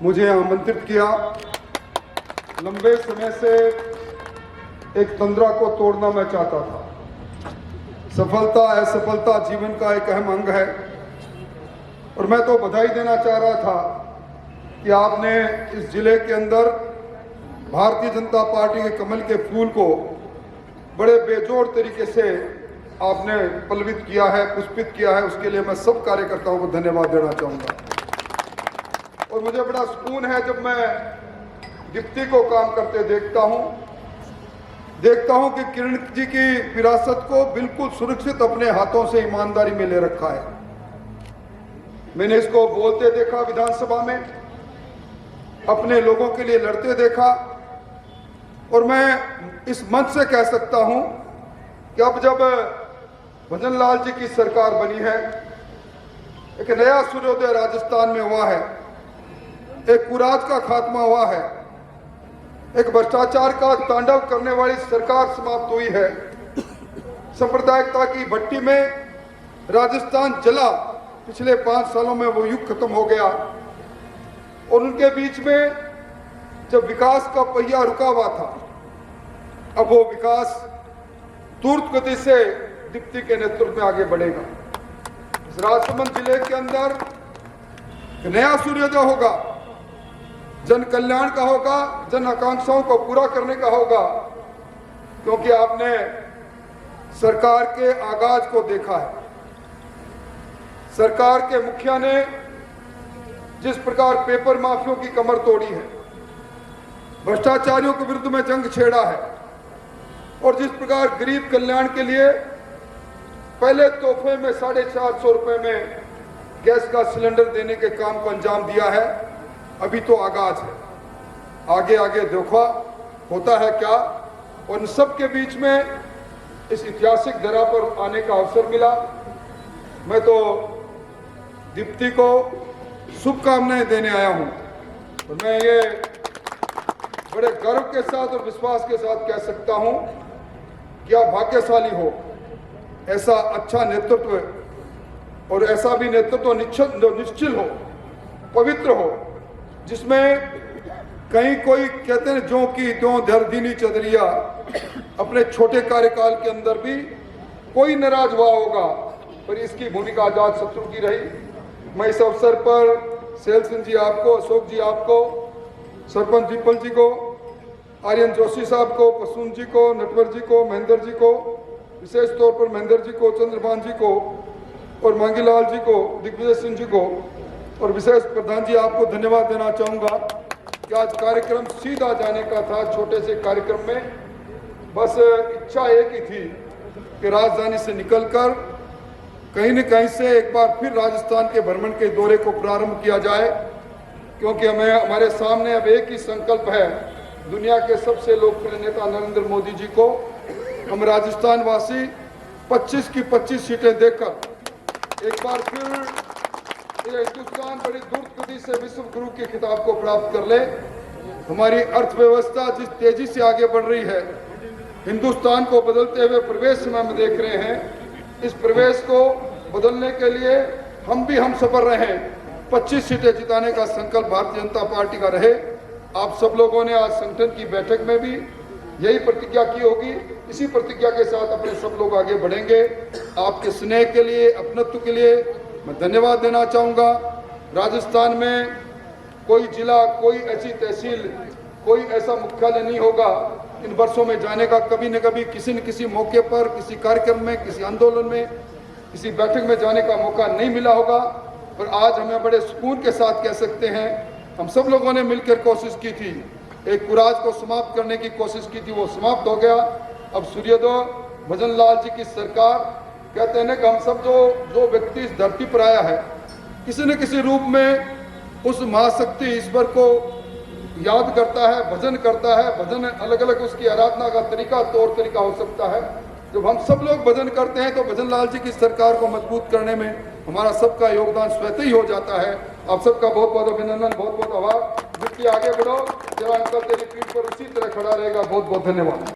मुझे आमंत्रित किया। लंबे समय से एक तंद्रा को तोड़ना मैं चाहता था। सफलता असफलता जीवन का एक अहम अंग है और मैं तो बधाई देना चाह रहा था कि आपने इस जिले के अंदर भारतीय जनता पार्टी के कमल के फूल को बड़े बेजोड़ तरीके से आपने पल्लवित किया है, पुष्पित किया है। उसके लिए मैं सब कार्यकर्ताओं को धन्यवाद देना चाहूँगा। और मुझे बड़ा सुकून है जब मैं दीप्ति को काम करते देखता हूं कि किरण जी की विरासत को बिल्कुल सुरक्षित अपने हाथों से ईमानदारी में ले रखा है। मैंने इसको बोलते देखा, विधानसभा में अपने लोगों के लिए लड़ते देखा और मैं इस मंच से कह सकता हूं कि अब जब भजन लाल जी की सरकार बनी है, एक नया सूर्योदय राजस्थान में हुआ है, एक कुराज का खात्मा हुआ है, एक भ्रष्टाचार का तांडव करने वाली सरकार समाप्त हुई है, सांप्रदायिकता की भट्टी में राजस्थान जला। पिछले 5 सालों में वो युग खत्म हो गया और उनके बीच में जब विकास का पहिया रुका हुआ था, अब वो विकास तुरंत गति से दीप्ति के नेतृत्व में आगे बढ़ेगा। इस राजसमंद जिले के अंदर नया सूर्योदय होगा, जन कल्याण का होगा, जन आकांक्षाओं को पूरा करने का होगा, क्योंकि आपने सरकार के आगाज को देखा है। सरकार के मुखिया ने जिस प्रकार पेपर माफियों की कमर तोड़ी है, भ्रष्टाचारियों के विरुद्ध में जंग छेड़ा है और जिस प्रकार गरीब कल्याण के लिए पहले तोहफे में 450 रुपए में गैस का सिलेंडर देने के काम को अंजाम दिया है, अभी तो आगाज है। आगे आगे देखा होता है क्या। और इन सब के बीच में इस ऐतिहासिक धरा पर आने का अवसर मिला। मैं तो दीप्ति को शुभकामनाएं देने आया हूं और मैं ये बड़े गर्व के साथ और विश्वास के साथ कह सकता हूं कि आप भाग्यशाली हो। ऐसा अच्छा नेतृत्व और ऐसा भी नेतृत्व निश्चल हो, पवित्र हो, जिसमें कहीं कोई कहते हैं जो कि त्यों धरदीनी चदरिया, अपने छोटे कार्यकाल के अंदर भी कोई नाराज हुआ होगा, पर इसकी भूमिका आजाद शत्रु की रही। मैं इस अवसर पर सैल सिंह जी आपको, अशोक जी आपको, सरपंच दीपल जी को, आर्यन जोशी साहब को, प्रसून जी को, नटवर जी को, महेंद्र जी को, विशेष तौर पर महेंद्र जी को, चंद्रभान जी को और मांगीलाल जी को, दिग्विजय सिंह जी को और विशेष प्रधान जी आपको धन्यवाद देना चाहूँगा कि आज कार्यक्रम सीधा जाने का था। छोटे से कार्यक्रम में बस इच्छा एक ही थी कि राजधानी से निकलकर कहीं न कहीं से एक बार फिर राजस्थान के भ्रमण के दौरे को प्रारंभ किया जाए, क्योंकि हमारे सामने अब एक ही संकल्प है। दुनिया के सबसे लोकप्रिय नेता नरेंद्र मोदी जी को हम राजस्थान वासी 25 की 25 सीटें देकर एक बार फिर ये हिंदुस्तान बड़ी द्रुत गति से विश्व गुरु के खिताब को प्राप्त कर ले। हमारी अर्थव्यवस्था जिस तेजी से आगे बढ़ रही है, हिंदुस्तान को बदलते हुए प्रवेश में हम देख रहे हैं। इस प्रवेश को बदलने के लिए हम सफल रहे। 25 सीटें जिताने का संकल्प भारतीय जनता पार्टी का रहे। आप सब लोगों ने आज संगठन की बैठक में भी यही प्रतिज्ञा की होगी। इसी प्रतिज्ञा के साथ अपने सब लोग आगे बढ़ेंगे। आपके स्नेह के लिए, अपनत्व के लिए मैं धन्यवाद देना चाहूँगा। राजस्थान में कोई जिला, कोई ऐसी तहसील, कोई ऐसा मुख्यालय नहीं होगा इन वर्षों में जाने का कभी न कभी किसी न किसी मौके पर, किसी कार्यक्रम में, किसी आंदोलन में, किसी बैठक में जाने का मौका नहीं मिला होगा। पर आज हमें बड़े सुकून के साथ कह सकते हैं, हम सब लोगों ने मिलकर कोशिश की थी, एक कुराज को समाप्त करने की कोशिश की थी, वो समाप्त हो गया। अब सूर्योदय भजन लाल जी की सरकार, कहते हैं ना कि हम सब जो व्यक्ति इस धरती पर आया है, किसी न किसी रूप में उस महाशक्ति ईश्वर को याद करता है, भजन करता है। भजन अलग अलग उसकी आराधना का तरीका, तौर तरीका हो सकता है। जब हम सब लोग भजन करते हैं तो भजन लाल जी की सरकार को मजबूत करने में हमारा सबका योगदान स्वतः ही हो जाता है। आप सबका बहुत बहुत अभिनंदन, बहुत बहुत आभार। जिसकी आगे बढ़ो, जरा अंकल तेरी पीठ पर उसी तरह खड़ा रहेगा। बहुत बहुत धन्यवाद।